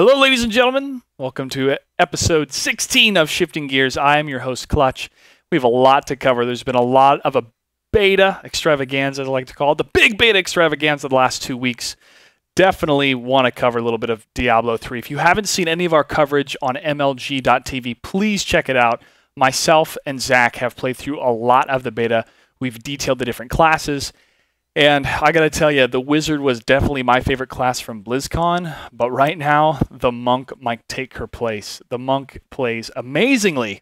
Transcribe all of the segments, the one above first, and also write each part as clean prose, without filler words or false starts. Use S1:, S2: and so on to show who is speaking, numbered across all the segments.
S1: Hello, ladies and gentlemen. Welcome to episode 16 of Shifting Gears. I am your host, Clutch. We have a lot to cover. There's been a lot of a beta extravaganza, I like to call it, the big beta extravaganza the last 2 weeks. Definitely want to cover a little bit of Diablo 3. If you haven't seen any of our coverage on MLG.tv, please check it out. Myself and Zach have played through a lot of the beta. We've detailed the different classes. And I gotta tell you, the Wizard was definitely my favorite class from BlizzCon, but right now, the Monk might take her place. The Monk plays amazingly,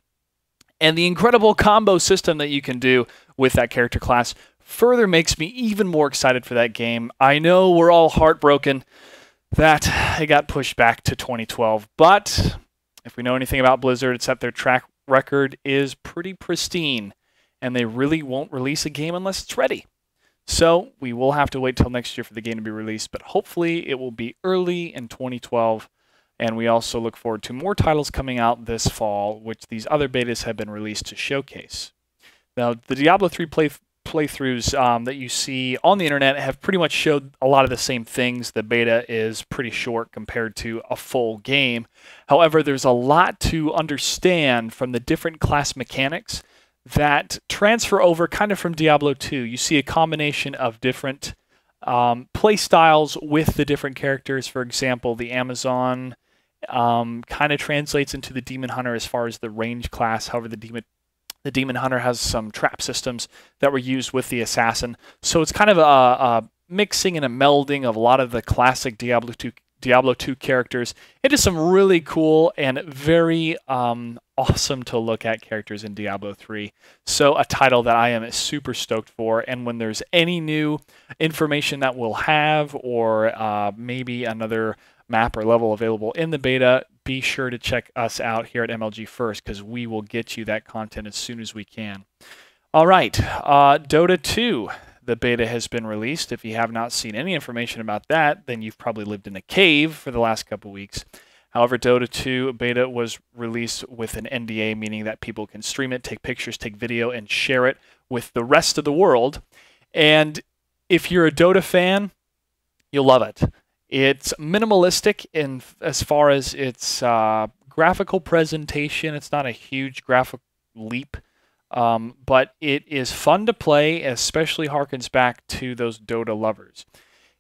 S1: and the incredible combo system that you can do with that character class further makes me even more excited for that game. I know we're all heartbroken that it got pushed back to 2012, but if we know anything about Blizzard, it's that their track record is pretty pristine, and they really won't release a game unless it's ready. So we will have to wait till next year for the game to be released, but hopefully it will be early in 2012. And we also look forward to more titles coming out this fall, which these other betas have been released to showcase. Now, the Diablo 3 playthroughs that you see on the internet have pretty much showed a lot of the same things. The beta is pretty short compared to a full game. However, there's a lot to understand from the different class mechanics that transfer over kind of from Diablo 2. You see a combination of different play styles with the different characters. For example, the Amazon kind of translates into the Demon Hunter as far as the range class. However, the Demon Hunter has some trap systems that were used with the Assassin. So it's kind of a mixing and a melding of a lot of the classic Diablo 2 characters into some really cool and very awesome to look at characters in Diablo 3. So a title that I am super stoked for, and when there's any new information that we'll have, or maybe another map or level available in the beta, be sure to check us out here at MLG First, because we will get you that content as soon as we can. All right, Dota 2. The beta has been released. If you have not seen any information about that, then you've probably lived in a cave for the last couple weeks. However, Dota 2 beta was released with an NDA, meaning that people can stream it, take pictures, take video, and share it with the rest of the world. And if you're a Dota fan, you'll love it. It's minimalistic in as far as its graphical presentation. It's not a huge graphic leap. But it is fun to play, especially harkens back to those Dota lovers.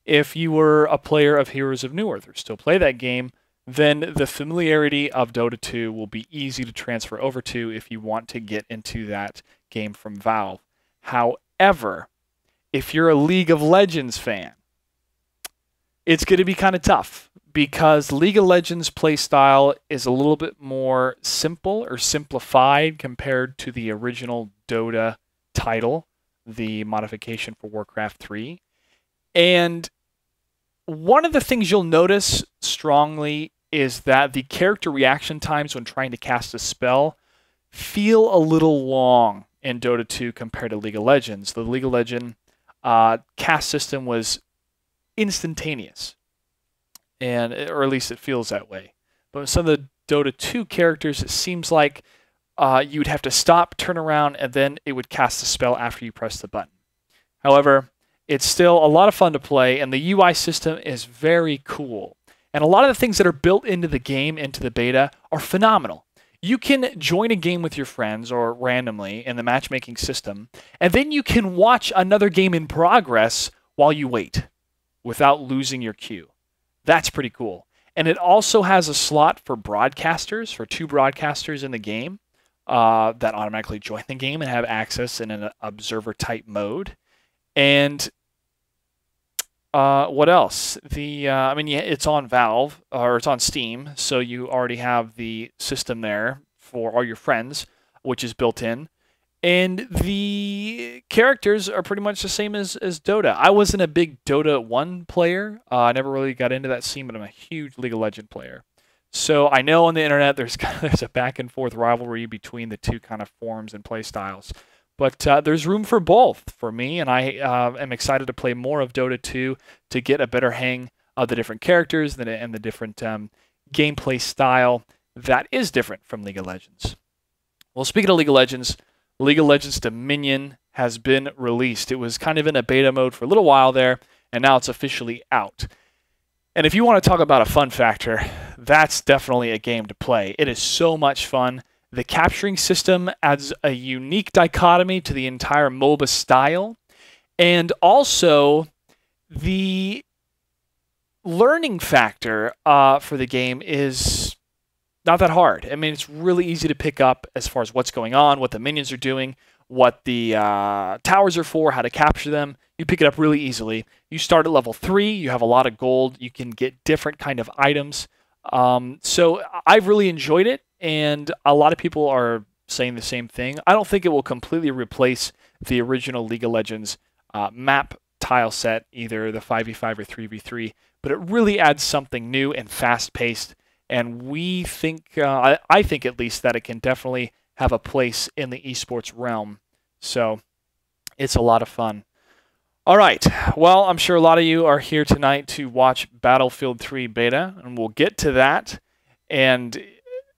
S1: If you were a player of Heroes of Newerth or still play that game, then the familiarity of Dota 2 will be easy to transfer over to if you want to get into that game from Valve. However, if you're a League of Legends fan, it's going to be kind of tough, because League of Legends playstyle is a little bit more simple or simplified compared to the original Dota title, the modification for Warcraft 3. And one of the things you'll notice strongly is that the character reaction times when trying to cast a spell feel a little long in Dota 2 compared to League of Legends. The League of Legends cast system was instantaneous, or at least it feels that way. But with some of the Dota 2 characters, it seems like you'd have to stop, turn around, and then it would cast the spell after you press the button. However, it's still a lot of fun to play, and the UI system is very cool. And a lot of the things that are built into the game, into the beta, are phenomenal. You can join a game with your friends or randomly in the matchmaking system, and then you can watch another game in progress while you wait without losing your queue. That's pretty cool. And it also has a slot for broadcasters, for 2 broadcasters in the game that automatically join the game and have access in an observer-type mode. And what else? I mean, yeah, it's on Valve, or it's on Steam, so you already have the system there for all your friends, which is built in. And the characters are pretty much the same as Dota. I wasn't a big Dota 1 player. I never really got into that scene, but I'm a huge League of Legends player. So I know on the internet there's a back and forth rivalry between the two kind of forms and play styles. But there's room for both for me, and I am excited to play more of Dota 2 to get a better hang of the different characters and the different gameplay style that is different from League of Legends. Well, speaking of League of Legends Dominion has been released. It was kind of in a beta mode for a little while there, and now it's officially out. And if you want to talk about a fun factor, that's definitely a game to play. It is so much fun. The capturing system adds a unique dichotomy to the entire MOBA style. And also, the learning factor for the game is not that hard. I mean, it's really easy to pick up as far as what's going on, what the minions are doing, what the towers are for, how to capture them. You pick it up really easily. You start at level 3. You have a lot of gold. You can get different kind of items. So I've really enjoyed it, and a lot of people are saying the same thing. I don't think it will completely replace the original League of Legends map tile set, either the 5v5 or 3v3, but it really adds something new and fast-paced, and we think, I think at least, that it can definitely have a place in the esports realm. So it's a lot of fun. All right, well, I'm sure a lot of you are here tonight to watch Battlefield 3 beta, and we'll get to that. And,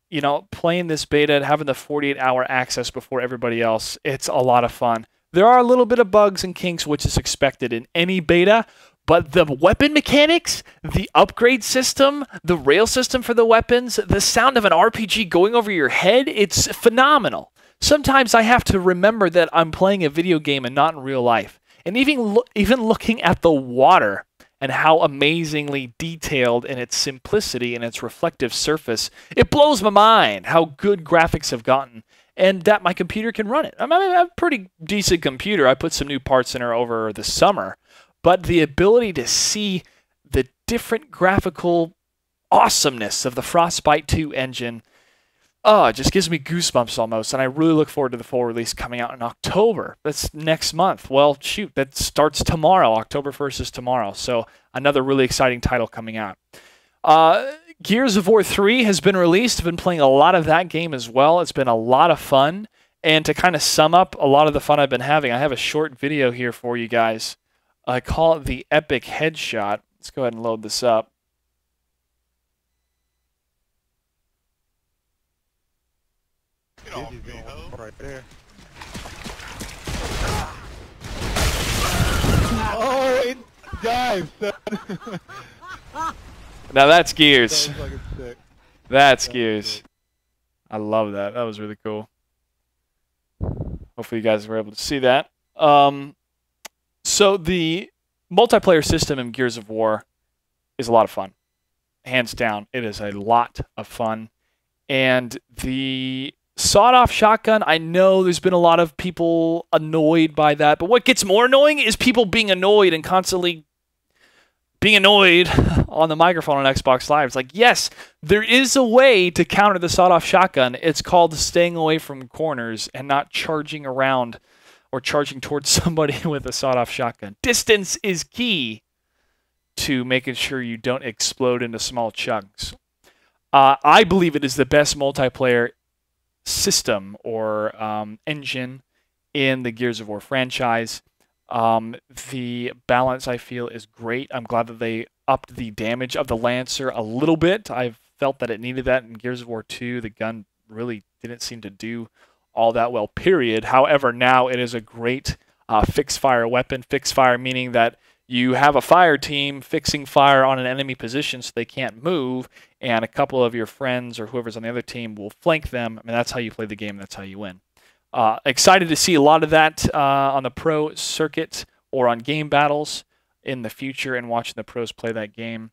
S1: you know, playing this beta and having the 48-hour access before everybody else, it's a lot of fun. There are a little bit of bugs and kinks, which is expected in any beta, but the weapon mechanics, the upgrade system, the rail system for the weapons, the sound of an RPG going over your head, it's phenomenal. Sometimes I have to remember that I'm playing a video game and not in real life. And even looking at the water and how amazingly detailed in its simplicity and its reflective surface, it blows my mind how good graphics have gotten, and that my computer can run it. I mean, I have a pretty decent computer. I put some new parts in her over the summer, but the ability to see the different graphical awesomeness of the Frostbite 2 engine, oh, it just gives me goosebumps almost, and I really look forward to the full release coming out in October. That's next month. Well, shoot, that starts tomorrow. October 1st is tomorrow, so another really exciting title coming out. Gears of War 3 has been released. I've been playing a lot of that game as well. It's been a lot of fun, and to kind of sum up a lot of the fun I've been having, I have a short video here for you guys. I call it the Epic Headshot. Let's go ahead and load this up.
S2: Right there. Oh, it dives.
S1: Now that's Gears.
S2: That was sick.
S1: That's Gears. I love that. That was really cool. Hopefully you guys were able to see that. So the multiplayer system in Gears of War is a lot of fun. Hands down, it is a lot of fun. And the sawed-off shotgun, I know there's been a lot of people annoyed by that, but what gets more annoying is people being annoyed and constantly being annoyed on the microphone on Xbox Live. It's like, yes, there is a way to counter the sawed-off shotgun. It's called staying away from corners and not charging around or charging towards somebody with a sawed-off shotgun. Distance is key to making sure you don't explode into small chunks. I believe it is the best multiplayer system or engine in the Gears of War franchise. The balance, I feel, is great. I'm glad that they upped the damage of the Lancer a little bit. I felt that it needed that in Gears of War 2. The gun really didn't seem to do all that well, period. However, now it is a great fixed-fire weapon. Fixed-fire meaning that you have a fire team fixing fire on an enemy position so they can't move, and a couple of your friends or whoever's on the other team will flank them. I mean, that's how you play the game. That's how you win. Excited to see a lot of that on the pro circuit or on game battles in the future and watching the pros play that game.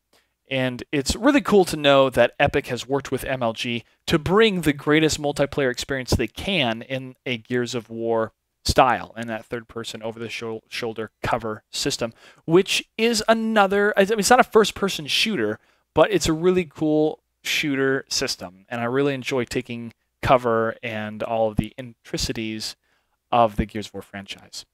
S1: And it's really cool to know that Epic has worked with MLG to bring the greatest multiplayer experience they can in a Gears of War style and that third-person over-the-shoulder cover system, which is another, I mean, it's not a first-person shooter, but it's a really cool shooter system. And I really enjoy taking cover and all of the intricacies of the Gears of War franchise.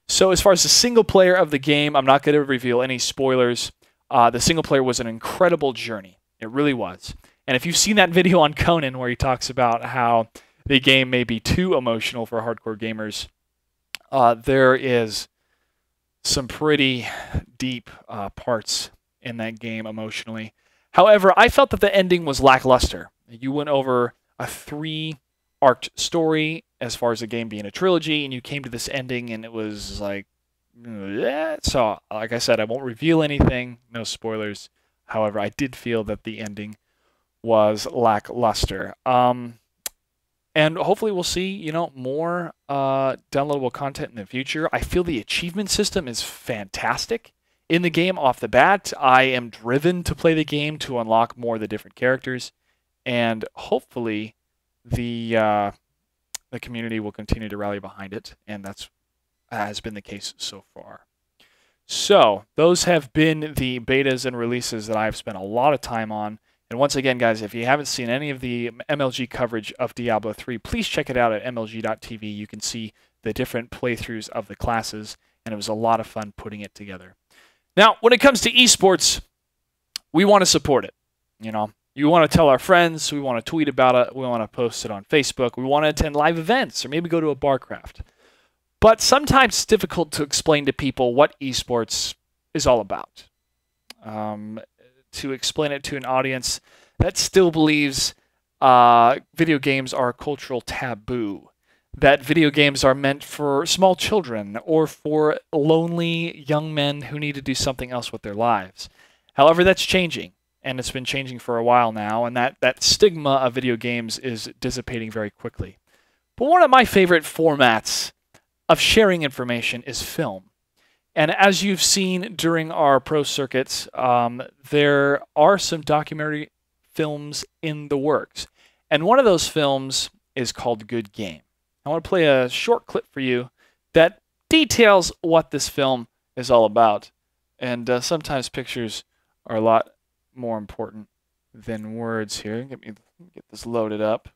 S1: So as far as the single player of the game, I'm not going to reveal any spoilers. The single player was an incredible journey. It really was. And if you've seen that video on Conan where he talks about how the game may be too emotional for hardcore gamers, there is some pretty deep parts in that game emotionally. However, I felt that the ending was lackluster. You went over a 3-arc story as far as the game being a trilogy, and you came to this ending, and it was like, yeah. So, like I said, I won't reveal anything, no spoilers. However, I did feel that the ending was lackluster. And hopefully we'll see, more downloadable content in the future. I feel the achievement system is fantastic in the game off the bat. I am driven to play the game to unlock more of the different characters, and hopefully the community will continue to rally behind it, and that's has been the case so far. So those have been the betas and releases that I've spent a lot of time on. And once again, guys, if you haven't seen any of the MLG coverage of Diablo 3, please check it out at mlg.tv. You can see the different playthroughs of the classes, and it was a lot of fun putting it together. Now, when it comes to esports, we want to support it. You want to tell our friends, we want to tweet about it, we want to post it on Facebook, we want to attend live events, or maybe go to a barcraft. But sometimes it's difficult to explain to people what esports is all about. To explain it to an audience that still believes video games are a cultural taboo, that video games are meant for small children or for lonely young men who need to do something else with their lives. However, that's changing, and it's been changing for a while now, and that stigma of video games is dissipating very quickly. But one of my favorite formats of sharing information is film. And as you've seen during our pro circuits, there are some documentary films in the works. And one of those films is called Good Game. I want to play a short clip for you that details what this film is all about. And sometimes pictures are a lot more important than words here. Let me get this loaded up.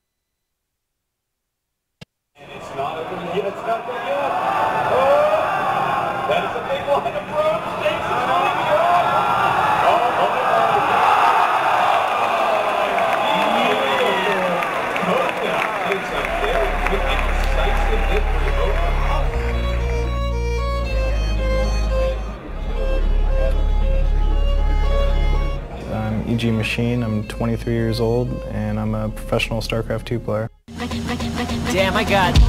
S3: And it's not open yet. It's not done yet. Oh! That is a big line approach. Takes it on. It's a very quick and decisive victory.
S4: I'm E.G. Machine. I'm 23 years old, and I'm a professional StarCraft 2 player.
S5: Damn, I got.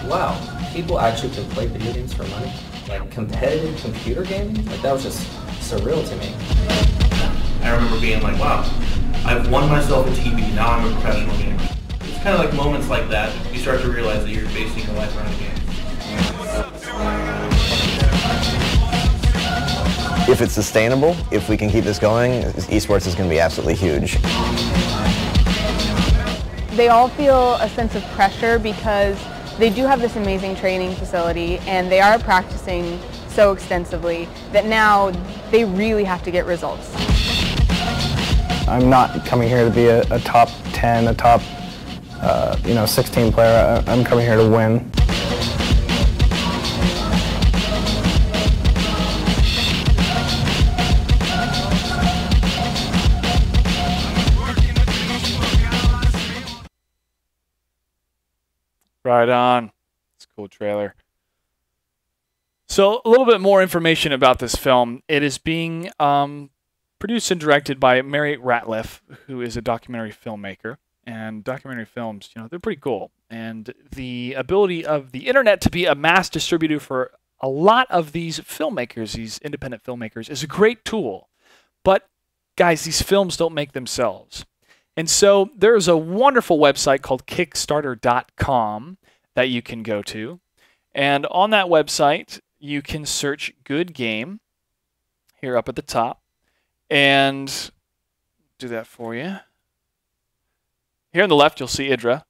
S6: Wow, people actually can play video games for money? Like competitive computer gaming? Like that was just surreal to me.
S7: I remember being like, wow, I've won myself a TV, now I'm a professional gamer. It's kind of like moments like that, you start to realize that you're basing your life around a game.
S8: If it's sustainable, if we can keep this going, esports is going to be absolutely huge.
S9: They all feel a sense of pressure because they do have this amazing training facility and they are practicing so extensively that now they really have to get results.
S4: I'm not coming here to be a top 10, a top 16 player. I'm coming here to win.
S1: Right on. It's a cool trailer. So a little bit more information about this film. It is being produced and directed by Mary Ratliff, who is a documentary filmmaker. And documentary films, they're pretty cool. And the ability of the internet to be a mass distributor for a lot of these filmmakers, these independent filmmakers, is a great tool. But guys, these films don't make themselves. And so there's a wonderful website called Kickstarter.com that you can go to. And on that website, you can search Good Game here up at the top and do that for you. Here on the left, you'll see IDRA.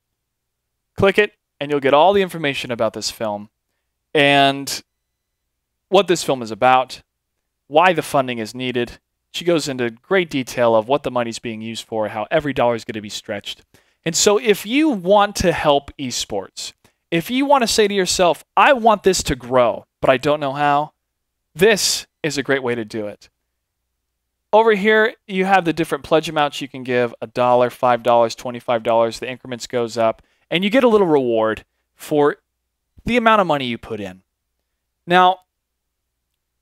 S1: Click it, and you'll get all the information about this film and what this film is about, why the funding is needed. She goes into great detail of what the money's being used for, how every dollar is going to be stretched. And so if you want to help esports, if you want to say to yourself, I want this to grow, but I don't know how, this is a great way to do it. Over here, you have the different pledge amounts you can give, $1, $5, $25, the increments goes up, and you get a little reward for the amount of money you put in. Now,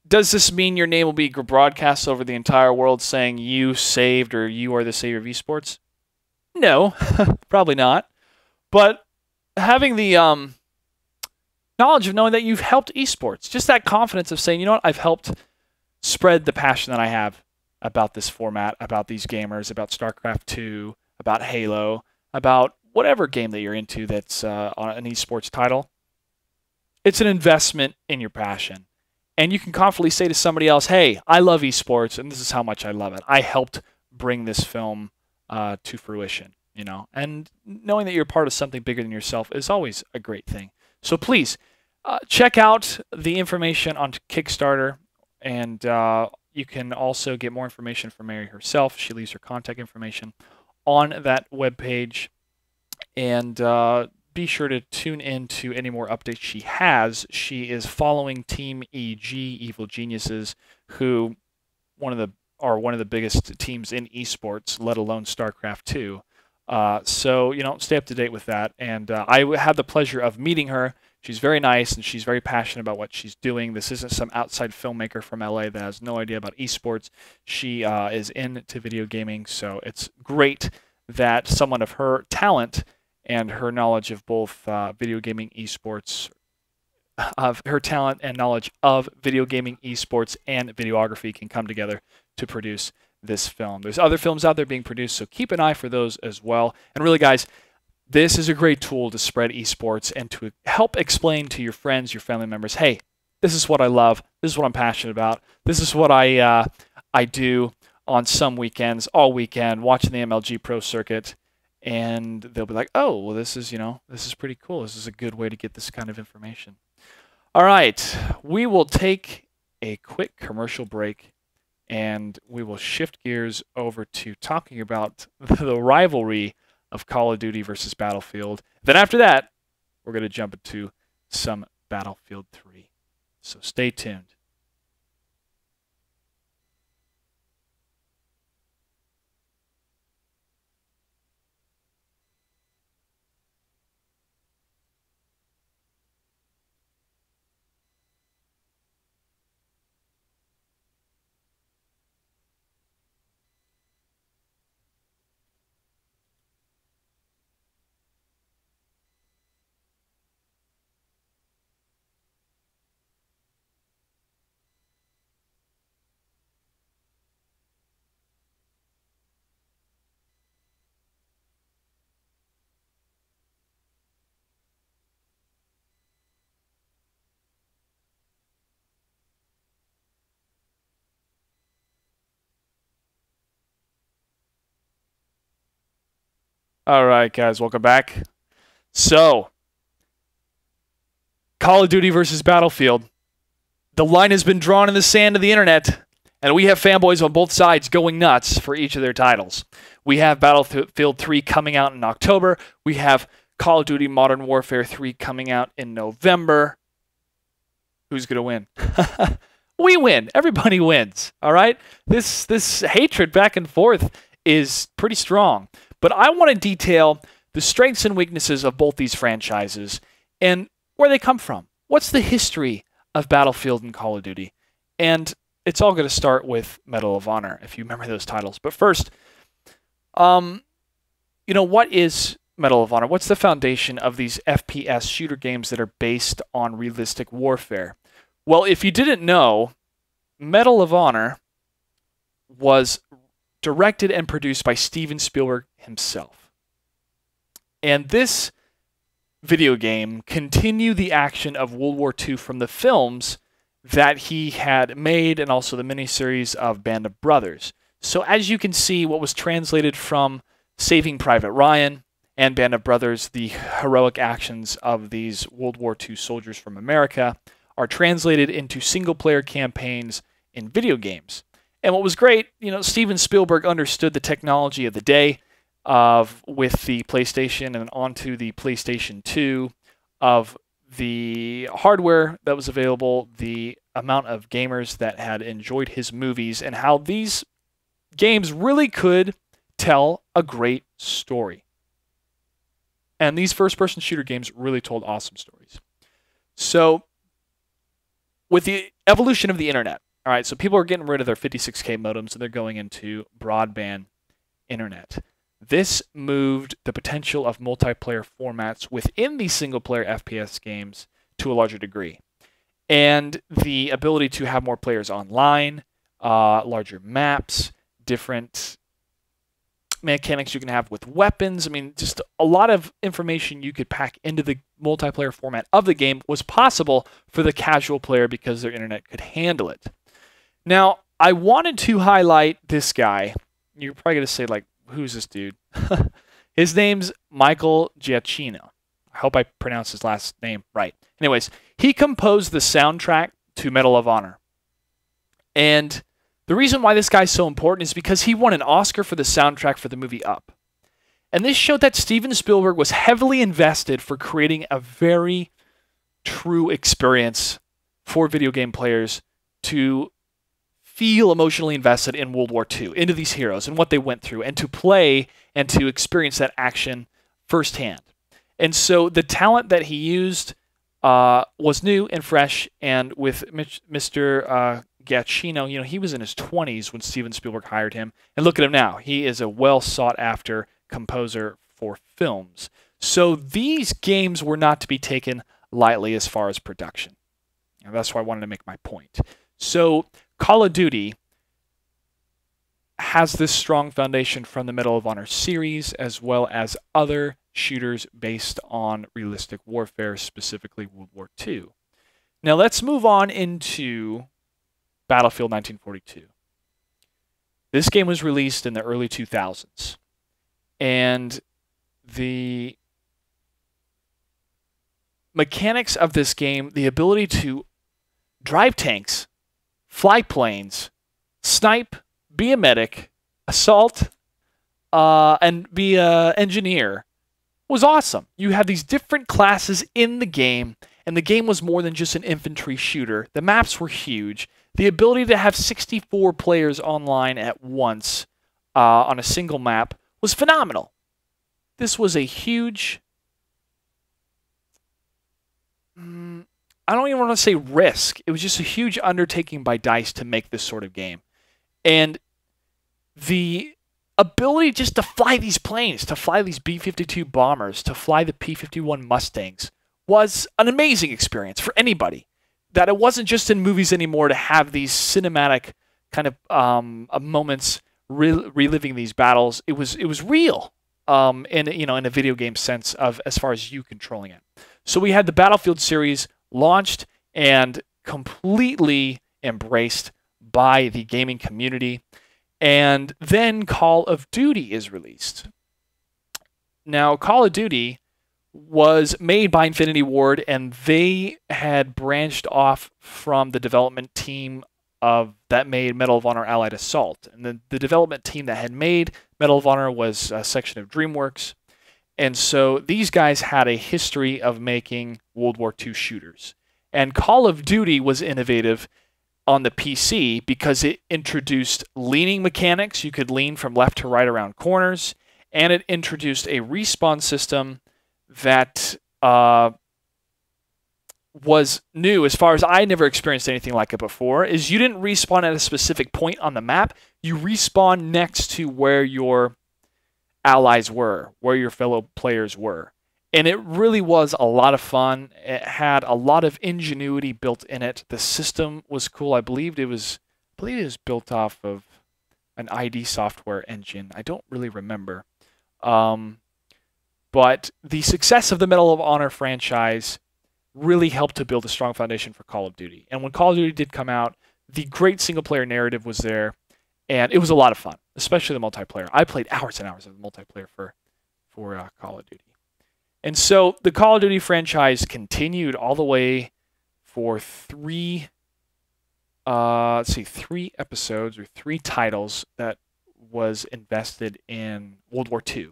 S1: does this mean your name will be broadcast over the entire world saying you saved or you are the savior of esports? No, probably not. But having the not knowledge of knowing that you've helped esports. Just that confidence of saying, you know what, I've helped spread the passion that I have about this format, about these gamers, about StarCraft 2, about Halo, about whatever game that you're into that's on an esports title. It's an investment in your passion. And you can confidently say to somebody else, hey, I love esports, and this is how much I love it. I helped bring this film to fruition, you know. And knowing that you're part of something bigger than yourself is always a great thing. So please, check out the information on Kickstarter, and you can also get more information from Mary herself. She leaves her contact information on that webpage. And be sure to tune in to any more updates she has. She is following Team EG, Evil Geniuses, who are one of the biggest teams in esports, let alone StarCraft 2. So, you know, stay up to date with that. And I had the pleasure of meeting her. She's very nice, and she's very passionate about what she's doing. This isn't some outside filmmaker from LA that has no idea about esports. She is into video gaming, so it's great that someone of her talent and her knowledge of both video gaming esports, of her talent and knowledge of video gaming esports and videography can come together to produce this film. There's other films out there being produced, so keep an eye for those as well. And really, guys, this is a great tool to spread esports and to help explain to your friends, your family members, hey, this is what I love, this is what I'm passionate about, this is what I do on some weekends, all weekend, watching the MLG Pro Circuit. And they'll be like, oh, well, this is, you know, this is pretty cool. This is a good way to get this kind of information. All right, we will take a quick commercial break, and we will shift gears over to talking about the rivalry of Call of Duty versus Battlefield. Then after that, we're going to jump into some Battlefield 3. So stay tuned. All right, guys, welcome back. So, Call of Duty versus Battlefield. The line has been drawn in the sand of the internet, and we have fanboys on both sides going nuts for each of their titles. We have Battlefield 3 coming out in October. We have Call of Duty Modern Warfare 3 coming out in November. Who's going to win? We win. Everybody wins. All right? This hatred back and forth is pretty strong. But I want to detail the strengths and weaknesses of both these franchises and where they come from. What's the history of Battlefield and Call of Duty? And it's all going to start with Medal of Honor, if you remember those titles. But first, you know, what is Medal of Honor? What's the foundation of these FPS shooter games that are based on realistic warfare? Well, if you didn't know, Medal of Honor was directed and produced by Steven Spielberg himself. And this video game continued the action of World War II from the films that he had made and also the miniseries of Band of Brothers. So as you can see, what was translated from Saving Private Ryan and Band of Brothers, the heroic actions of these World War II soldiers from America, are translated into single-player campaigns in video games. And what was great, you know, Steven Spielberg understood the technology of the day with the PlayStation and onto the PlayStation 2, of the hardware that was available, the amount of gamers that had enjoyed his movies, and how these games really could tell a great story. And these first-person shooter games really told awesome stories. So, with the evolution of the internet, all right, so people are getting rid of their 56K modems and they're going into broadband internet. This moved the potential of multiplayer formats within these single-player FPS games to a larger degree. And the ability to have more players online, larger maps, different mechanics you can have with weapons. I mean, just a lot of information you could pack into the multiplayer format of the game was possible for the casual player because their internet could handle it. Now, I wanted to highlight this guy. You're probably going to say, like, who's this dude? His name's Michael Giacchino. I hope I pronounced his last name right. Anyways, he composed the soundtrack to Medal of Honor. And the reason why this guy's so important is because he won an Oscar for the soundtrack for the movie Up. And this showed that Steven Spielberg was heavily invested for creating a very true experience for video game players to feel emotionally invested in World War II, into these heroes and what they went through, and to play and to experience that action firsthand. And so the talent that he used was new and fresh, and with Mr. Giacchino, he was in his 20s when Steven Spielberg hired him, and look at him now. He is a well-sought-after composer for films. So these games were not to be taken lightly as far as production. And that's why I wanted to make my point. So Call of Duty has this strong foundation from the Medal of Honor series, as well as other shooters based on realistic warfare, specifically World War II. Now let's move on into Battlefield 1942. This game was released in the early 2000s, and the mechanics of this game, the ability to drive tanks, fly planes, snipe, be a medic, assault, and be an engineer, was awesome. You had these different classes in the game, and the game was more than just an infantry shooter. The maps were huge. The ability to have 64 players online at once on a single map was phenomenal. This was a huge, I don't even want to say risk. It was just a huge undertaking by DICE to make this sort of game. And the ability just to fly these planes, to fly these B-52 bombers, to fly the P-51 Mustangs was an amazing experience for anybody. That it wasn't just in movies anymore to have these cinematic kind of moments reliving these battles. It was real in a video game sense of as far as you controlling it. So we had the Battlefield series launched and completely embraced by the gaming community. And then Call of Duty is released. Now, Call of Duty was made by Infinity Ward, and they had branched off from the development team that made Medal of Honor Allied Assault. And the development team that had made Medal of Honor was a section of DreamWorks. And so these guys had a history of making World War II shooters. And Call of Duty was innovative on the PC because it introduced leaning mechanics. You could lean from left to right around corners. And it introduced a respawn system that was new as far as I never experienced anything like it before, is you didn't respawn at a specific point on the map. You respawn next to where your allies were, where your fellow players were. And it really was a lot of fun. It had a lot of ingenuity built in it. The system was cool. I believe it was built off of an ID Software engine. I don't really remember. But the success of the Medal of Honor franchise really helped to build a strong foundation for Call of Duty. And when Call of Duty did come out, the great single-player narrative was there, and it was a lot of fun, especially the multiplayer. I played hours and hours of multiplayer for Call of Duty. And so the Call of Duty franchise continued all the way for three episodes or 3 titles that was invested in World War II.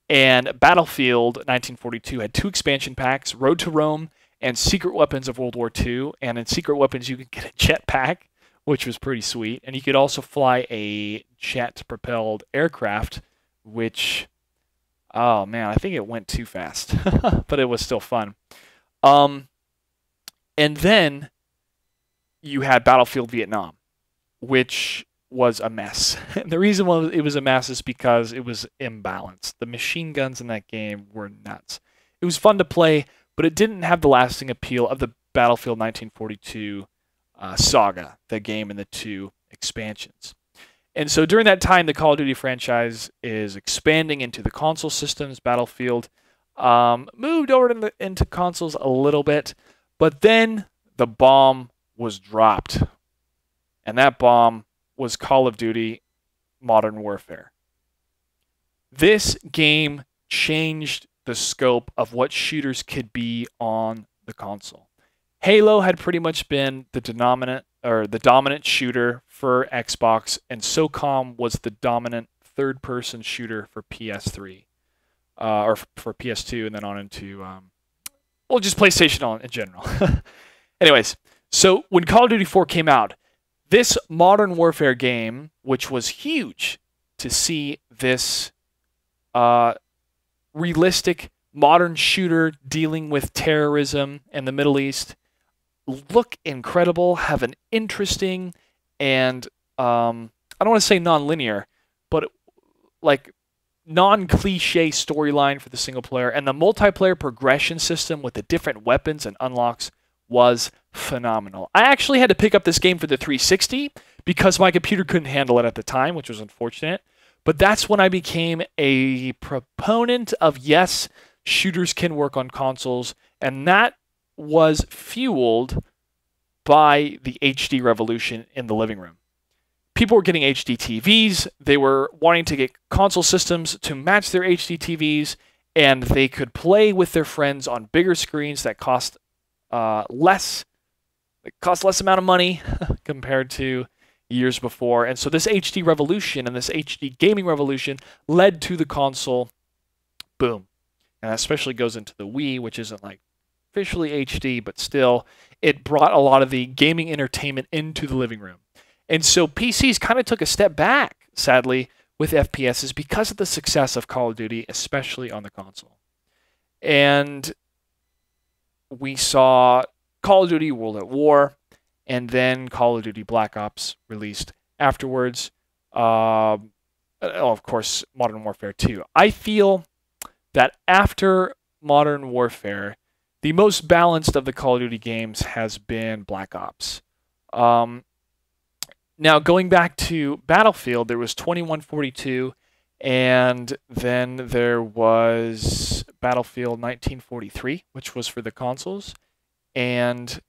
S1: And Battlefield 1942 had 2 expansion packs, Road to Rome and Secret Weapons of World War II. And in Secret Weapons, you could get a jetpack, which was pretty sweet. And you could also fly a jet-propelled aircraft, which, oh man, I think it went too fast. But it was still fun. And then you had Battlefield Vietnam, which was a mess. The reason why it was a mess is because it was imbalanced. The machine guns in that game were nuts. It was fun to play, but it didn't have the lasting appeal of the Battlefield 1942 saga, the game and the 2 expansions. And so during that time, the Call of Duty franchise is expanding into the console systems. Battlefield moved over into consoles a little bit, but then the bomb was dropped. And that bomb was Call of Duty Modern Warfare. This game changed the scope of what shooters could be on the console. Halo had pretty much been the dominant shooter for Xbox, and SOCOM was the dominant third-person shooter for PS3, or for PS2, and then on into just PlayStation in general. Anyways, so when Call of Duty 4 came out, this Modern Warfare game, which was huge to see this realistic modern shooter dealing with terrorism in the Middle East, look incredible, have an interesting and I don't want to say non-linear, but like non-cliche storyline for the single player, and the multiplayer progression system with the different weapons and unlocks was phenomenal. I actually had to pick up this game for the 360 because my computer couldn't handle it at the time, which was unfortunate. But that's when I became a proponent of, yes, shooters can work on consoles, and that was fueled by the HD revolution in the living room. People were getting HD TVs, they were wanting to get console systems to match their HD TVs, and they could play with their friends on bigger screens that cost less amount of money compared to years before. And so this HD revolution and this HD gaming revolution led to the console boom. And that especially goes into the Wii, which isn't like officially HD, but still it brought a lot of the gaming entertainment into the living room. And so PCs kind of took a step back, sadly, with FPSs because of the success of Call of Duty, especially on the console. And we saw Call of Duty World at War, and then Call of Duty Black Ops released afterwards. Of course, Modern Warfare 2. I feel that after Modern Warfare, the most balanced of the Call of Duty games has been Black Ops. Now, going back to Battlefield, there was 2142, and then there was Battlefield 1943, which was for the consoles. And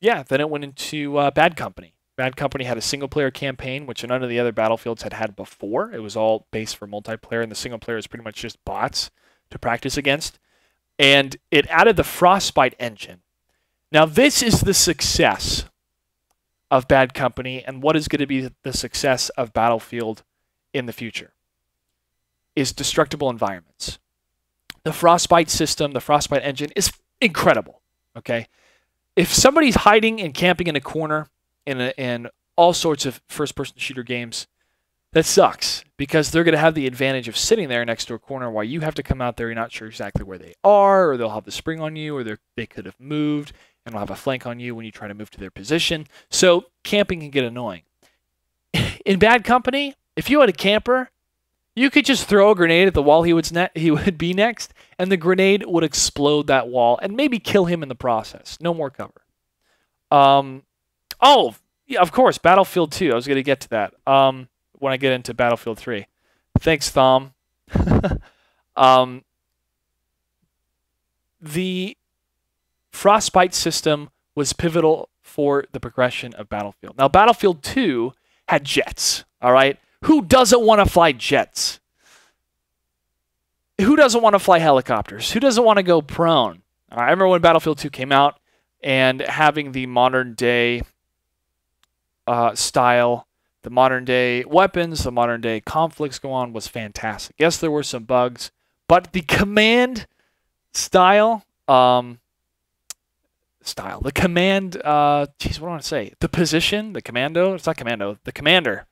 S1: yeah, then it went into Bad Company. Bad Company had a single-player campaign, which none of the other Battlefields had before. It was all based for multiplayer, and the single player is pretty much just bots to practice against. And it added the Frostbite engine. Now, this is the success of Bad Company, and what is going to be the success of Battlefield in the future is destructible environments. The Frostbite system, the Frostbite engine is incredible, okay? If somebody's hiding and camping in a corner in all sorts of first-person shooter games, that sucks because they're going to have the advantage of sitting there next to a corner while you have to come out there. You're not sure exactly where they are, or they'll have the spring on you, or they could have moved and will have a flank on you when you try to move to their position. So camping can get annoying. In Bad Company, if you had a camper, you could just throw a grenade at the wall he would be next, and the grenade would explode that wall and maybe kill him in the process. No more cover. Oh, yeah, of course, Battlefield 2. I was going to get to that when I get into Battlefield 3. Thanks, Thom. The Frostbite system was pivotal for the progression of Battlefield. Now, Battlefield 2 had jets, all right? Who doesn't want to fly jets? Who doesn't want to fly helicopters? Who doesn't want to go prone? I remember when Battlefield 2 came out and having the modern day style, the modern day weapons, the modern day conflicts go on was fantastic. Yes, there were some bugs, but the command style, the command, what do I want to say? The position, the commando, it's not commando, the commander.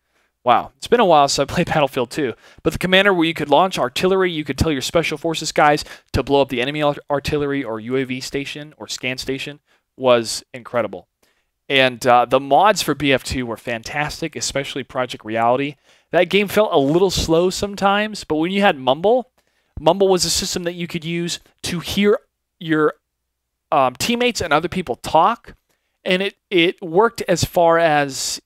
S1: Wow, it's been a while since I played Battlefield 2. But the commander where you could launch artillery, you could tell your special forces guys to blow up the enemy artillery or UAV station or scan station was incredible. And the mods for BF2 were fantastic, especially Project Reality. That game felt a little slow sometimes, but when you had Mumble, Mumble was a system that you could use to hear your teammates and other people talk, and it worked as far as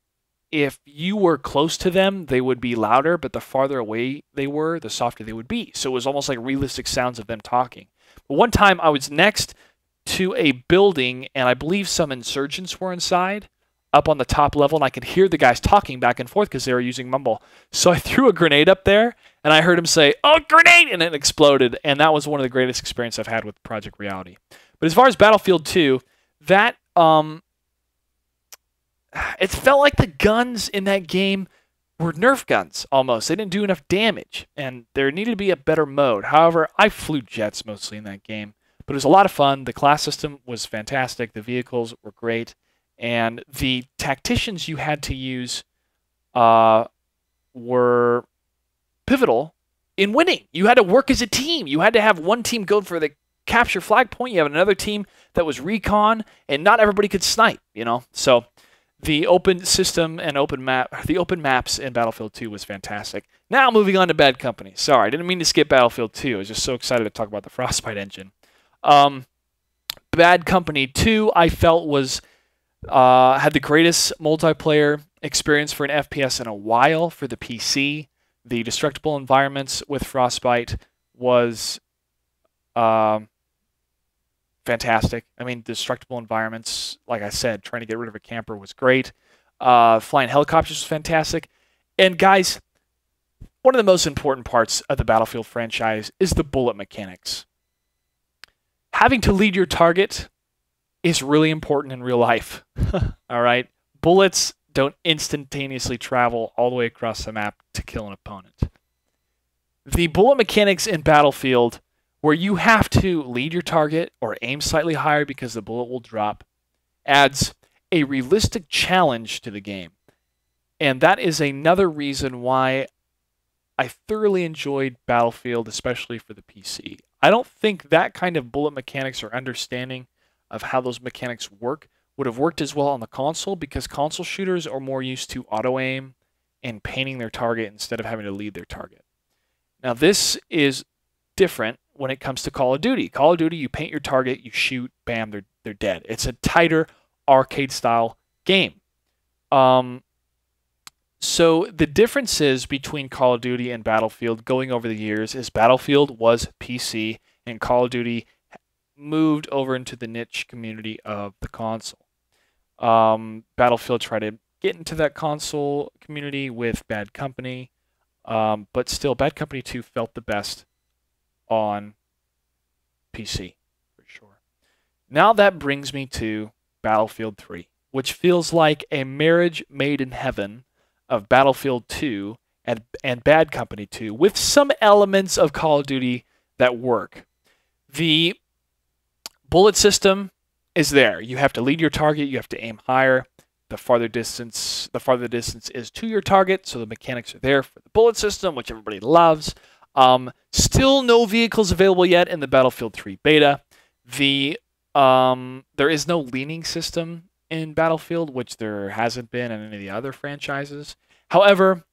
S1: if you were close to them, they would be louder, but the farther away they were, the softer they would be. So it was almost like realistic sounds of them talking. But one time I was next to a building, and I believe some insurgents were inside, up on the top level, and I could hear the guys talking back and forth because they were using Mumble. So I threw a grenade up there, and I heard him say, "Oh, grenade!" and it exploded. And that was one of the greatest experiences I've had with Project Reality. But as far as Battlefield 2, that it felt like the guns in that game were Nerf guns almost. They didn't do enough damage, and there needed to be a better mode. However, I flew jets mostly in that game, but it was a lot of fun. The class system was fantastic. The vehicles were great, and the tacticians you had to use were pivotal in winning. You had to work as a team. You had to have one team go for the capture flag point. You have another team that was recon, and not everybody could snipe, So the open system and the open maps in Battlefield 2 was fantastic. Now moving on to Bad Company. Sorry, I didn't mean to skip Battlefield 2. I was just so excited to talk about the Frostbite engine. Bad Company 2, I felt was had the greatest multiplayer experience for an FPS in a while for the PC. The destructible environments with Frostbite was fantastic. I mean, destructible environments, like I said, trying to get rid of a camper was great. Flying helicopters was fantastic. And guys, one of the most important parts of the Battlefield franchise is the bullet mechanics. Having to lead your target is really important in real life. All right? Bullets don't instantaneously travel all the way across the map to kill an opponent. The bullet mechanics in Battlefield, where you have to lead your target or aim slightly higher because the bullet will drop, adds a realistic challenge to the game. And that is another reason why I thoroughly enjoyed Battlefield, especially for the PC. I don't think that kind of bullet mechanics or understanding of how those mechanics work would have worked as well on the console, because console shooters are more used to auto-aim and painting their target instead of having to lead their target. Now this is different when it comes to Call of Duty. Call of Duty, you paint your target, you shoot, bam, they're dead. It's a tighter arcade-style game. So the differences between Call of Duty and Battlefield going over the years is Battlefield was PC and Call of Duty moved over into the niche community of the console. Battlefield tried to get into that console community with Bad Company, but still Bad Company 2 felt the best on PC, for sure. Now that brings me to Battlefield 3, which feels like a marriage made in heaven of Battlefield 2 and Bad Company 2, with some elements of Call of Duty that work. The bullet system is there. You have to lead your target, you have to aim higher. The farther distance is to your target, so the mechanics are there for the bullet system, which everybody loves. Still no vehicles available yet in the Battlefield 3 beta. There is no leaning system in Battlefield, which there hasn't been in any of the other franchises. However,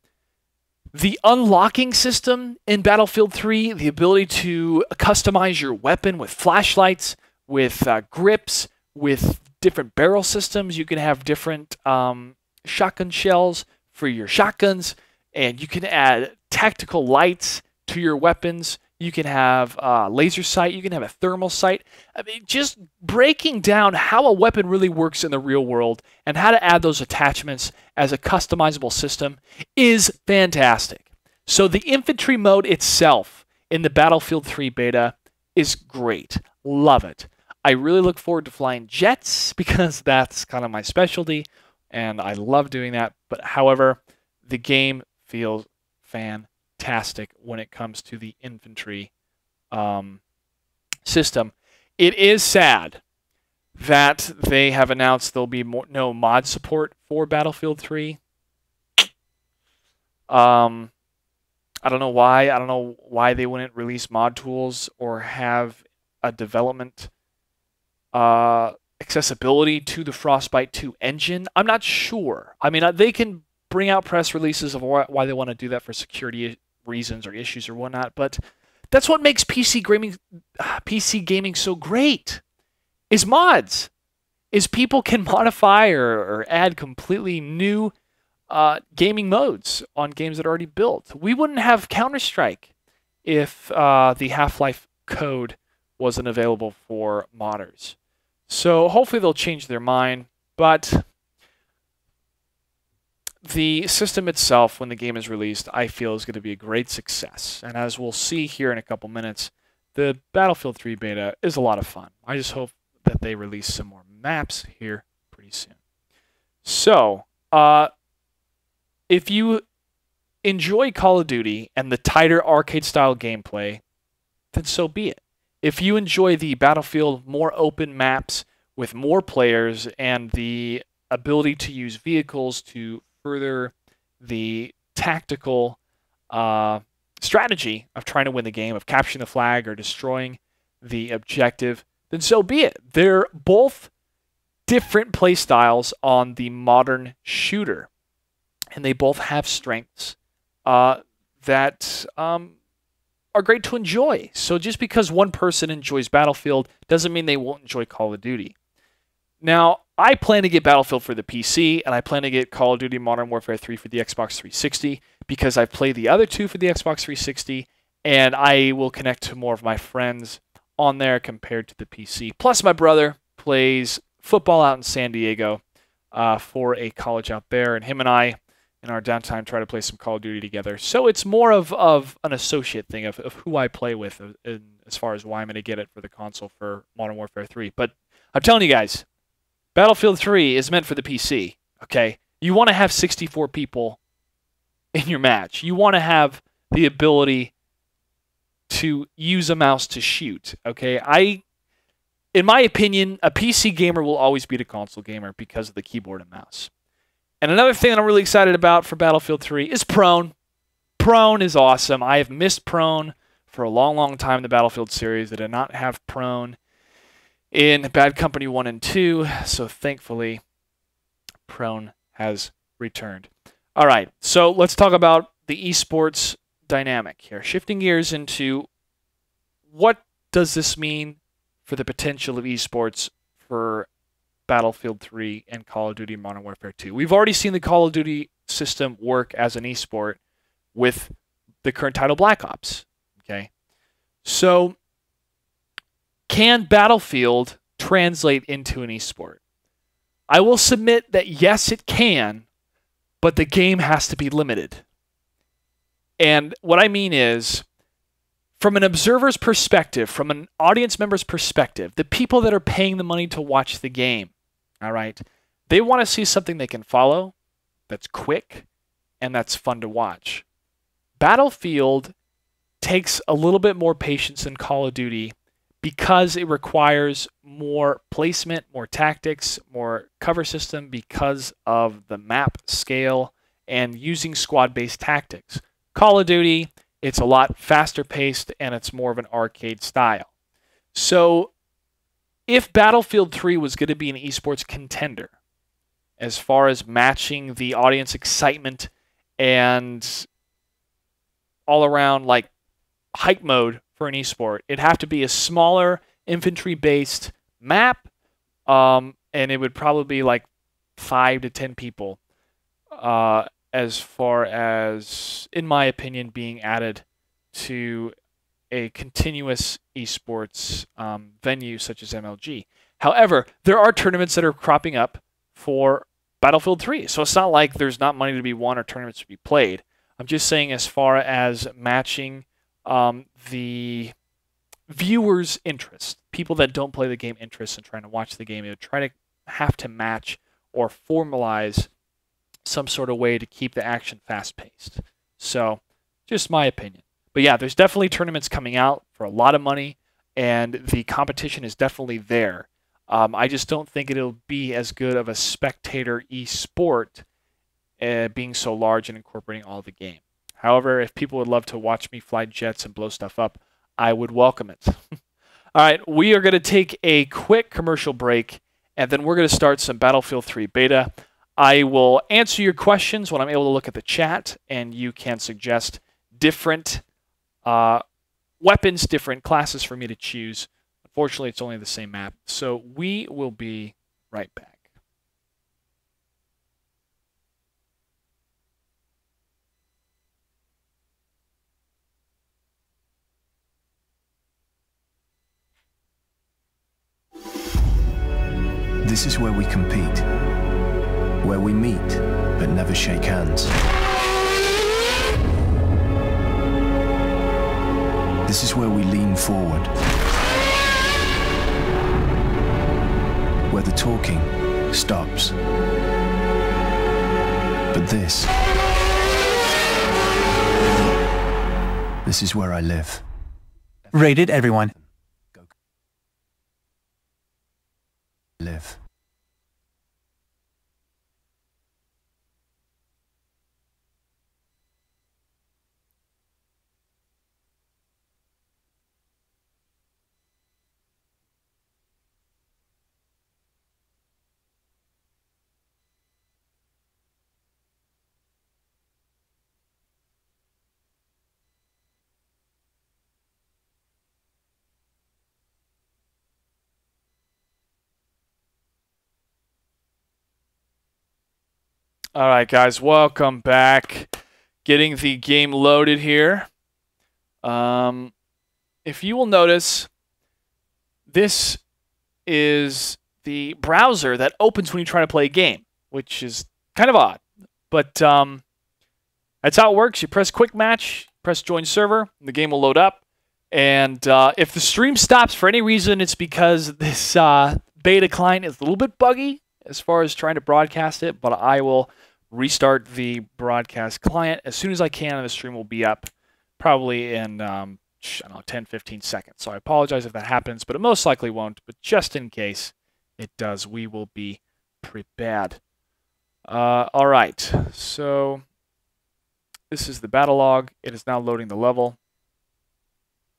S1: the unlocking system in Battlefield 3, the ability to customize your weapon with flashlights, with grips, with different barrel systems. You can have different shotgun shells for your shotguns, and you can add tactical lights to your weapons. You can have laser sight. You can have a thermal sight. I mean, just breaking down how a weapon really works in the real world and how to add those attachments as a customizable system is fantastic. So the infantry mode itself in the Battlefield 3 beta is great. Love it. I really look forward to flying jets because that's kind of my specialty, and I love doing that. But however, the game feels fantastic when it comes to the infantry system. It is sad that they have announced there'll be no mod support for Battlefield 3. I don't know why. I don't know why they wouldn't release mod tools or have a development accessibility to the Frostbite 2 engine. I'm not sure. I mean, they can bring out press releases of why they want to do that for security reasons or issues or whatnot, but That's what makes PC gaming so great. Is mods. Is people can modify or add completely new gaming modes on games that are already built. We wouldn't have Counter-Strike if the Half-Life code wasn't available for modders. So hopefully they'll change their mind, but the system itself, when the game is released, I feel is going to be a great success. And as we'll see here in a couple minutes, the Battlefield 3 beta is a lot of fun. I just hope that they release some more maps here pretty soon. So, if you enjoy Call of Duty and the tighter arcade-style gameplay, then so be it. If you enjoy the Battlefield more open maps with more players and the ability to use vehicles to further the tactical strategy of trying to win the game, of capturing the flag or destroying the objective, then so be it. They're both different play styles on the modern shooter, and they both have strengths that are great to enjoy. So just because one person enjoys Battlefield doesn't mean they won't enjoy Call of Duty. Now, I plan to get Battlefield for the PC, and I plan to get Call of Duty Modern Warfare 3 for the Xbox 360 because I've played the other two for the Xbox 360, and I will connect to more of my friends on there compared to the PC. Plus, my brother plays football out in San Diego for a college out there, and him and I, in our downtime, try to play some Call of Duty together. So it's more of an associate thing of who I play with as far as why I'm going to get it for the console for Modern Warfare 3. But I'm telling you guys, Battlefield 3 is meant for the PC, okay? You want to have 64 people in your match. You want to have the ability to use a mouse to shoot, okay? In my opinion, a PC gamer will always beat a console gamer because of the keyboard and mouse. And another thing that I'm really excited about for Battlefield 3 is Prone. Prone is awesome. I have missed Prone for a long, long time in the Battlefield series. I did not have Prone in Bad Company 1 and 2, so thankfully, Prone has returned. All right, so let's talk about the esports dynamic here. Shifting gears into what does this mean for the potential of esports for Battlefield 3 and Call of Duty Modern Warfare 2. We've already seen the Call of Duty system work as an esport with the current title Black Ops. Okay, so can Battlefield translate into an esport? I will submit that yes, it can, but the game has to be limited. And what I mean is, from an observer's perspective, from an audience member's perspective, the people that are paying the money to watch the game, all right, they want to see something they can follow, that's quick, and that's fun to watch. Battlefield takes a little bit more patience than Call of Duty because it requires more placement, more tactics, more cover system because of the map scale and using squad-based tactics. Call of Duty, it's a lot faster paced and it's more of an arcade style. So if Battlefield 3 was going to be an esports contender as far as matching the audience excitement and all around like hype mode for an esport, it'd have to be a smaller infantry-based map, and it would probably be like 5 to 10 people as far as, in my opinion, being added to a continuous esports venue such as MLG. However, there are tournaments that are cropping up for Battlefield 3, so it's not like there's not money to be won or tournaments to be played. I'm just saying as far as matching the viewers' interest, people that don't play the game interest and trying to watch the game, it would try to have to match or formalize some sort of way to keep the action fast-paced. So, just my opinion. But yeah, there's definitely tournaments coming out for a lot of money, and the competition is definitely there. I just don't think it'll be as good of a spectator esport being so large and incorporating all the game. However, if people would love to watch me fly jets and blow stuff up, I would welcome it. All right, we are going to take a quick commercial break, and then we're going to start some Battlefield 3 beta. I will answer your questions when I'm able to look at the chat, and you can suggest different weapons, different classes for me to choose. Unfortunately, it's only the same map. So we will be right back.
S10: This is where we compete, where we meet, but never shake hands. This is where we lean forward, where the talking stops. But this is where I live.
S11: Rated everyone.
S10: Live.
S1: All right, guys, welcome back. Getting the game loaded here. If you will notice, this is the browser that opens when you try to play a game, which is kind of odd. But that's how it works. You press Quick Match, press Join Server, and the game will load up. And if the stream stops for any reason, it's because this beta client is a little bit buggy as far as trying to broadcast it, but I will restart the broadcast client as soon as I can, and the stream will be up probably in, I don't know, 10, 15 seconds. So I apologize if that happens, but it most likely won't. But just in case it does, we will be prepared. All right, so this is the battle log. It is now loading the level.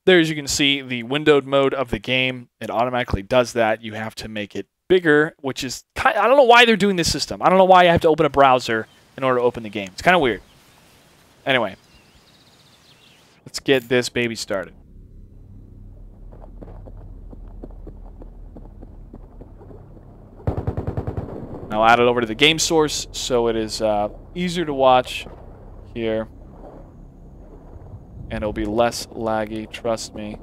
S1: There, as you can see, the windowed mode of the game, it automatically does that. You have to make it bigger, which is kind of, I don't know why they're doing this system. I don't know why you have to open a browser in order to open the game. It's kind of weird. Anyway, let's get this baby started. I'll add it over to the game source so it is easier to watch here, and it'll be less laggy, trust me.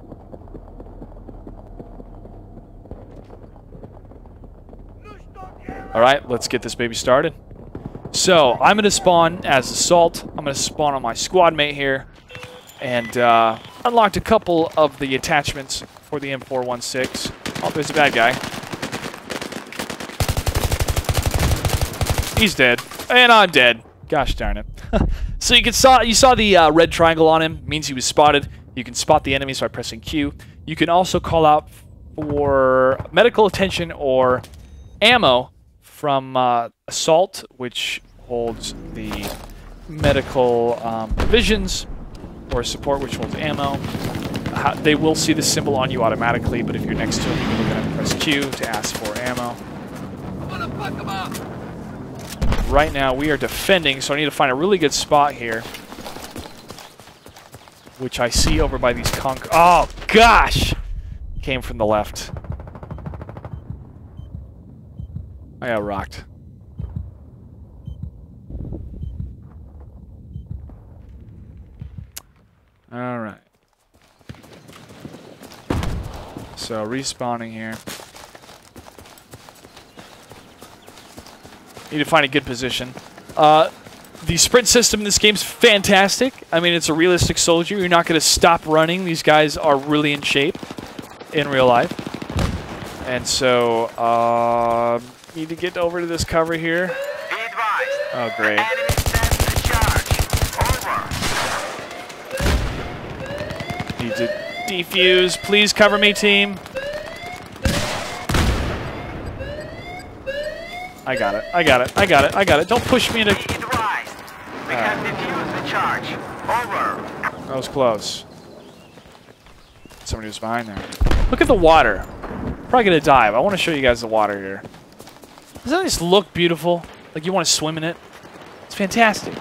S1: All right, let's get this baby started. So I'm going to spawn as Assault. I'm going to spawn on my squad mate here, and unlocked a couple of the attachments for the M416. Oh, there's a bad guy. He's dead, and I'm dead. Gosh darn it. So you saw the red triangle on him, means he was spotted. You can spot the enemies by pressing Q. You can also call out for medical attention or ammo from Assault, which holds the medical provisions, or Support, which holds ammo. They will see the symbol on you automatically, but if you're next to them, you're going to press Q to ask for ammo. I'm gonna fuck them up. Right now, we are defending, so I need to find a really good spot here, which I see over by these Oh, gosh! Came from the left. I got rocked. Alright. So, respawning here. Need to find a good position. The sprint system in this game is fantastic. I mean, it's a realistic soldier. You're not going to stop running. These guys are really in shape in real life. And so, need to get over to this cover here. Oh, great. Need to defuse. Please cover me, team. I got it. I got it. I got it. I got it. Don't push me into... That was close. Somebody was behind there. Look at the water. Probably gonna dive. I want to show you guys the water here. Doesn't this look beautiful? Like you want to swim in it? It's fantastic.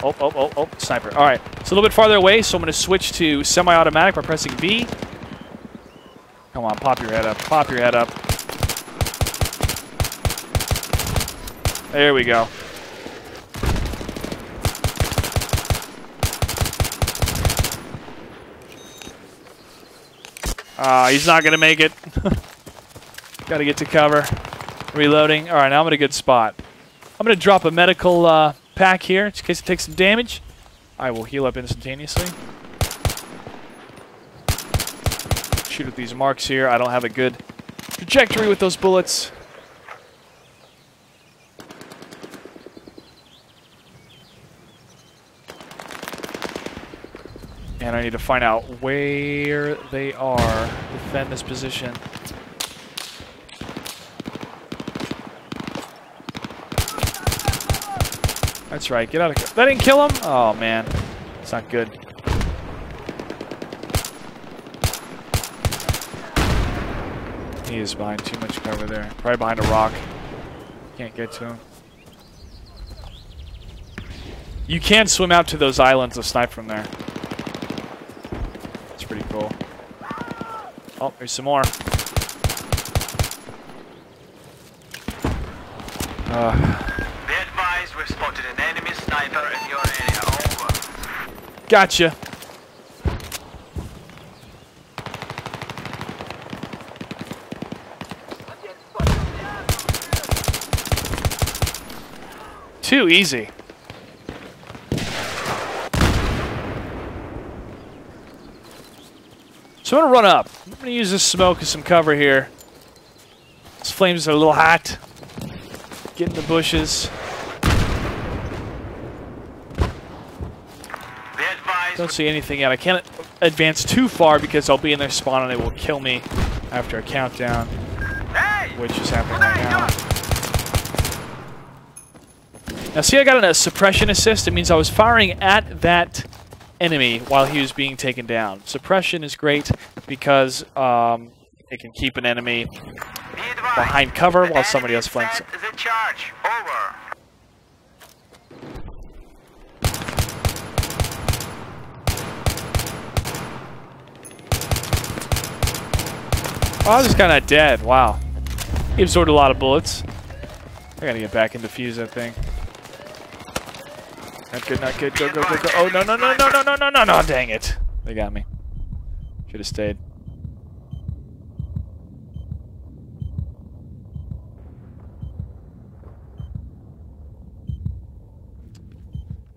S1: Oh, sniper. All right, it's a little bit farther away, so I'm going to switch to semi-automatic by pressing V. Come on, pop your head up. Pop your head up. There we go. He's not going to make it. Got to get to cover. Reloading. All right, now I'm at a good spot. I'm going to drop a medical pack here in case it takes some damage. I will heal up instantaneously. Shoot at these marks here. I don't have a good trajectory with those bullets. And I need to find out where they are. Defend this position. That's right. Get out of here. That didn't kill him? Oh, man. It's not good. He is behind too much cover there. Probably behind a rock. Can't get to him. You can swim out to those islands to snipe from there. It's pretty cool. Oh, there's some more.
S12: Be advised, we've spotted an enemy sniper in your area. Over.
S1: Gotcha. Too easy. So I'm going to run up. I'm going to use this smoke as some cover here. These flames are a little hot. Get in the bushes. Don't see anything yet. I can't advance too far because I'll be in their spawn and they will kill me after a countdown, which is happening right now. Now see, I got a suppression assist. It means I was firing at that enemy while he was being taken down. Suppression is great because it can keep an enemy behind cover while somebody else flanks him. Oh, this guy not dead. Wow. He absorbed a lot of bullets. I gotta get back and defuse that thing. Not good, not good. Go, go, go, go. Oh, no, no, no, no, no, no, no, no, no. Dang it. They got me. Should have stayed.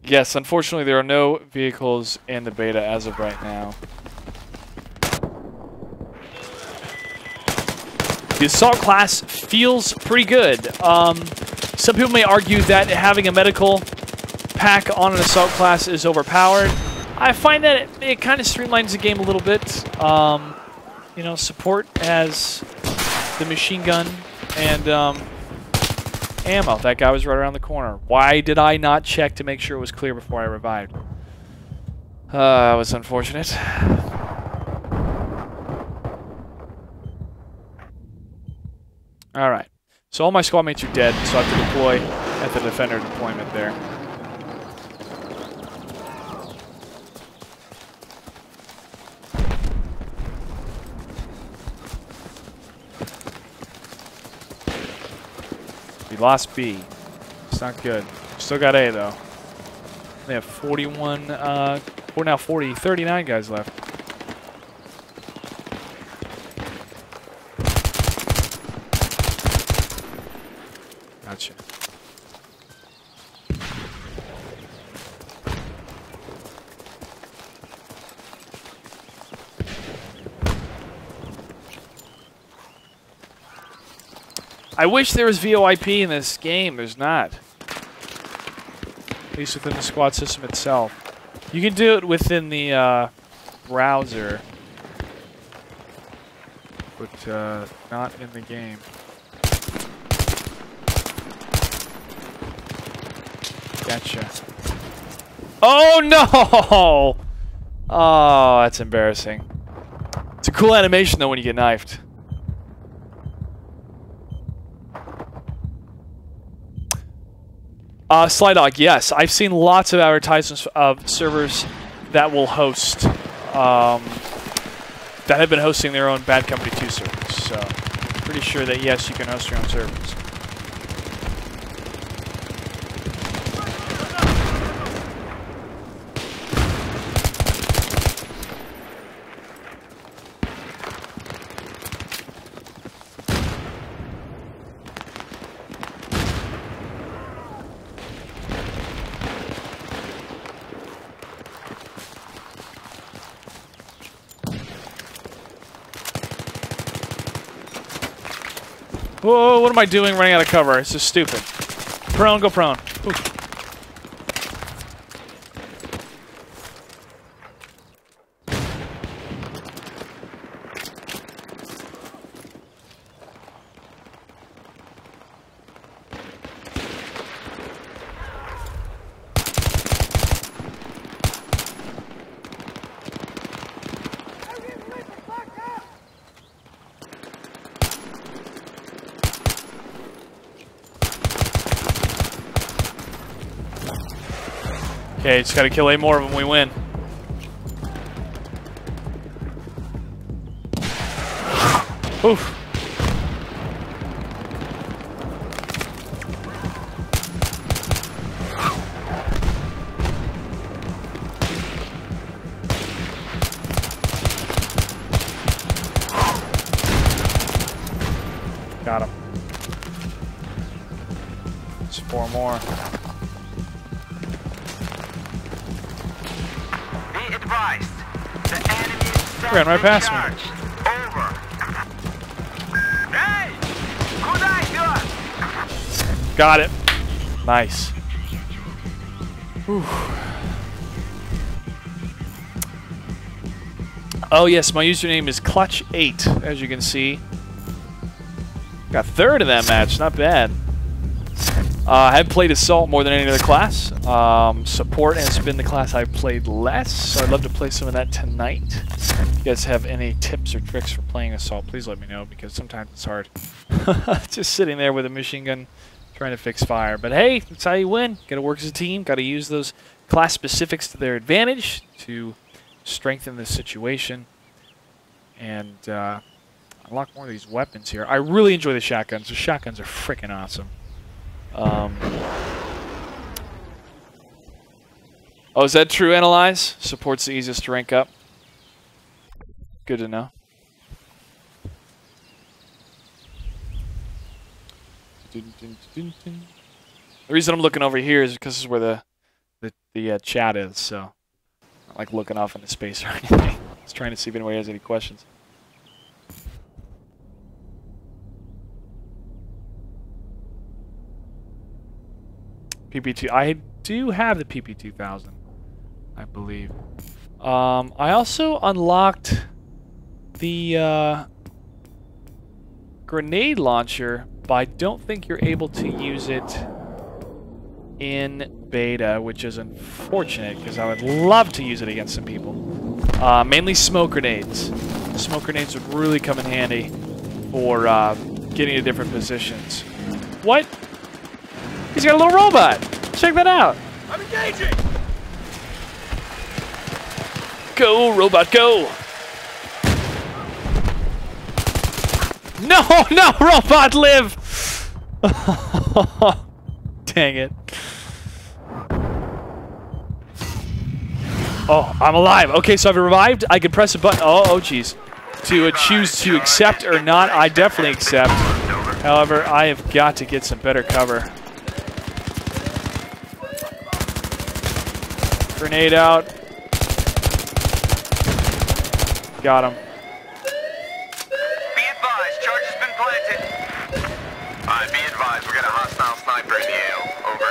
S1: Yes, unfortunately, there are no vehicles in the beta as of right now. The assault class feels pretty good. Some people may argue that having a medical pack on an assault class is overpowered. I find that it kind of streamlines the game a little bit. You know, support has the machine gun and ammo. That guy was right around the corner. Why did I not check to make sure it was clear before I revived? That was unfortunate. Alright, so all my squad mates are dead, so I have to deploy at the defender deployment there. We lost B. It's not good. Still got A though. They have 41, we're now 39 guys left. Gotcha. I wish there was VoIP in this game. There's not. At least within the squad system itself. You can do it within the browser, but not in the game. Gotcha. Oh no! Oh, that's embarrassing. It's a cool animation though when you get knifed. Slydog, yes. I've seen lots of advertisements of servers that will host, that have been hosting their own Bad Company 2 servers. So, pretty sure that, yes, you can host your own servers. Whoa, what am I doing running out of cover? It's just stupid. Prone, go prone. Ooh. Okay, just gotta kill 8 more of them, we win. Oof. Got him. There's 4 more. Ran right past me.
S12: Over. Hey! Куда идёт?
S1: Got it. Nice. Whew. Oh yes, my username is Clutch8, as you can see. Got 3rd in that match, not bad. I have played Assault more than any other class. Support has been the class I've played less, so I'd love to play some of that tonight. If you guys have any tips or tricks for playing Assault, please let me know, because sometimes it's hard. Just sitting there with a machine gun trying to fix fire. But hey, that's how you win. Got to work as a team. Got to use those class specifics to their advantage to strengthen the situation. And unlock more of these weapons here. I really enjoy the shotguns. The shotguns are freaking awesome. Oh, is that true, Analyze? Support's the easiest to rank up. Good to know. The reason I'm looking over here is because this is where the chat is, so I'm not like looking off into space or anything. Just trying to see if anybody has any questions. PP2. I do have the PP2000, I believe. I also unlocked the grenade launcher, but I don't think you're able to use it in beta, which is unfortunate because I would love to use it against some people. Mainly smoke grenades. Smoke grenades would really come in handy for getting to different positions. What? He's got a little robot. Check that out.
S12: I'm engaging.
S1: Go, robot, go. No, no, robot, live. Dang it. Oh, I'm alive. Okay, so I've revived. I can press a button. Oh, jeez. To choose to accept or not, I definitely accept. However, I have got to get some better cover. Grenade out. Got him.
S12: Be advised, charge has been planted. Alright, be advised, we got a hostile sniper in the AO. Over.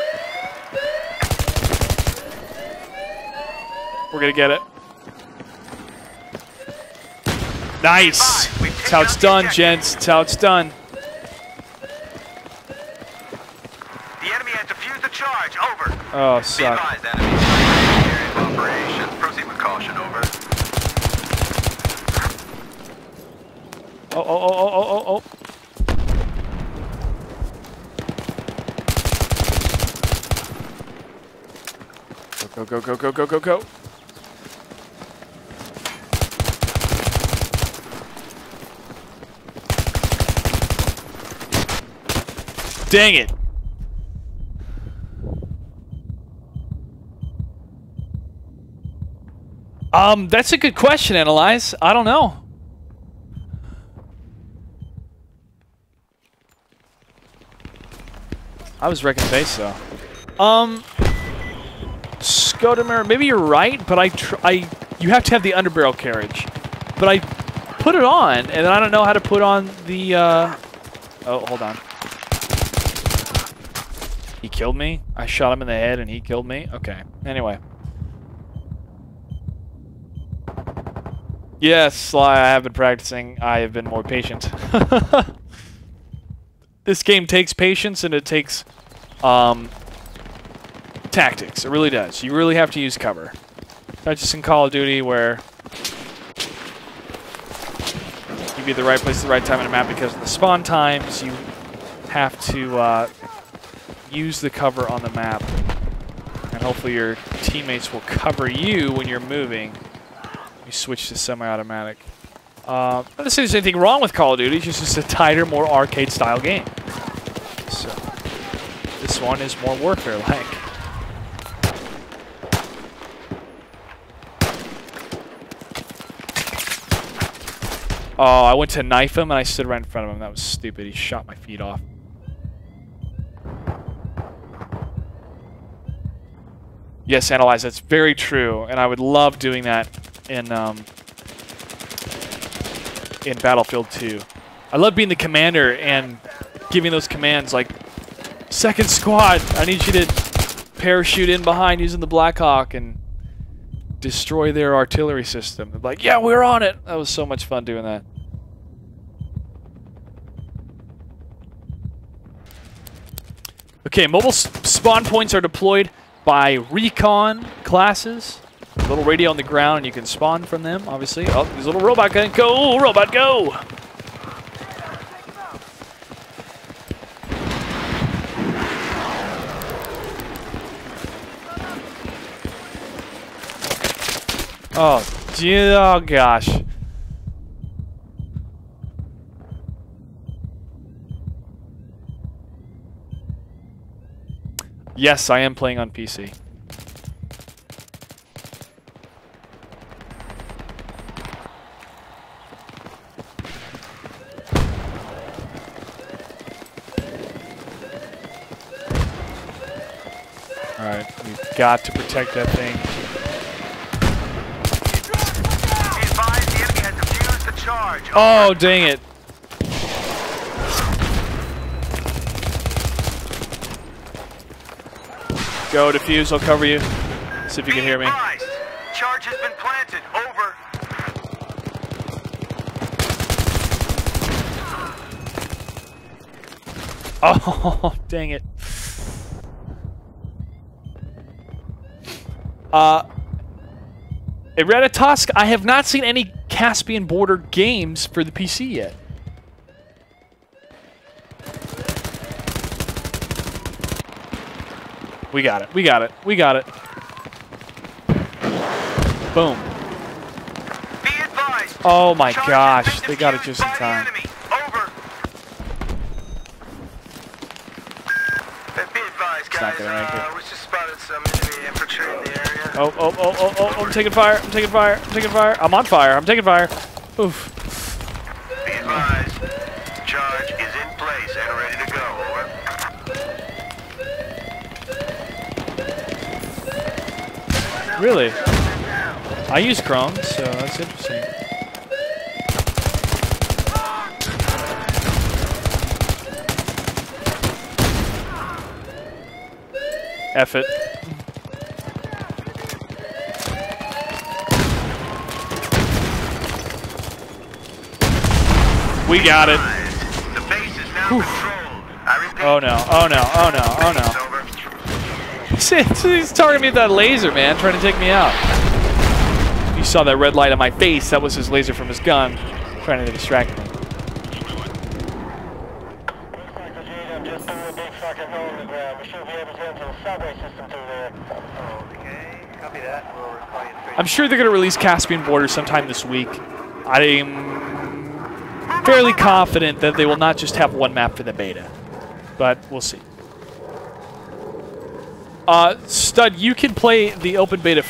S1: We're gonna get it. Nice! That's how it's done, gents. That's how it's done.
S12: The enemy has defused the charge. Over.
S1: Oh, suck.
S12: Be advised, enemy. Area of operation. Proceed with caution. Over.
S1: Oh, oh, oh, oh, oh, oh. go, go, go, go, go, go. Dang it. That's a good question, Analyze. I don't know. I was wrecking base though. Scotomer, maybe you're right, but you have to have the underbarrel carriage. But I put it on, and then I don't know how to put on the, oh, hold on. He killed me? I shot him in the head and he killed me? Okay, anyway. Yes, Sly, I have been practicing. I have been more patient. This game takes patience and it takes tactics. It really does. You really have to use cover. Not just in Call of Duty where you be at the right place at the right time in a map because of the spawn times. You have to use the cover on the map. And hopefully your teammates will cover you when you're moving. You switch to semi-automatic. Not to say there's anything wrong with Call of Duty, it's just a tighter, more arcade-style game. So, this one is more warfare-like. Oh, I went to knife him and I stood right in front of him. That was stupid. He shot my feet off. Yes, Analyze, that's very true, and I would love doing that in Battlefield 2. I love being the commander and giving those commands like, second squad, I need you to parachute in behind using the Black Hawk and destroy their artillery system. They're like, yeah, we're on it. That was so much fun doing that. Okay, mobile spawn points are deployed by recon classes. A little radio on the ground, and you can spawn from them, obviously. Oh, there's a little robot gun. Go, robot, go! Oh, gee, oh gosh. Yes, I am playing on PC. Alright, we've got to protect that thing. Oh, dang it. Go, defuse, I'll cover you. See if you can hear me.
S12: Charge has been planted. Over.
S1: Oh, dang it. Eraditosk, I have not seen any Caspian Border games for the PC yet. We got it. We got it. We got it. Boom. Oh my gosh. They got it just in time. It's not gonna make it. Oh, I'm taking fire. I'm taking fire. I'm taking fire. I'm on fire. I'm taking fire. Oof.
S12: Be advised. Charge is in place and ready to go. Over.
S1: Really? I use Chrome, so that's interesting. F it. We got it.
S12: The base is now controlled. I repeat.
S1: Oh no, oh no, oh no, oh no. He's targeting me with that laser, man, trying to take me out. You saw that red light on my face, that was his laser from his gun, trying to distract me. I'm sure they're going to release Caspian Borders sometime this week. I'm fairly confident that they will not just have one map for the beta, but we'll see. Stud, you can play the open beta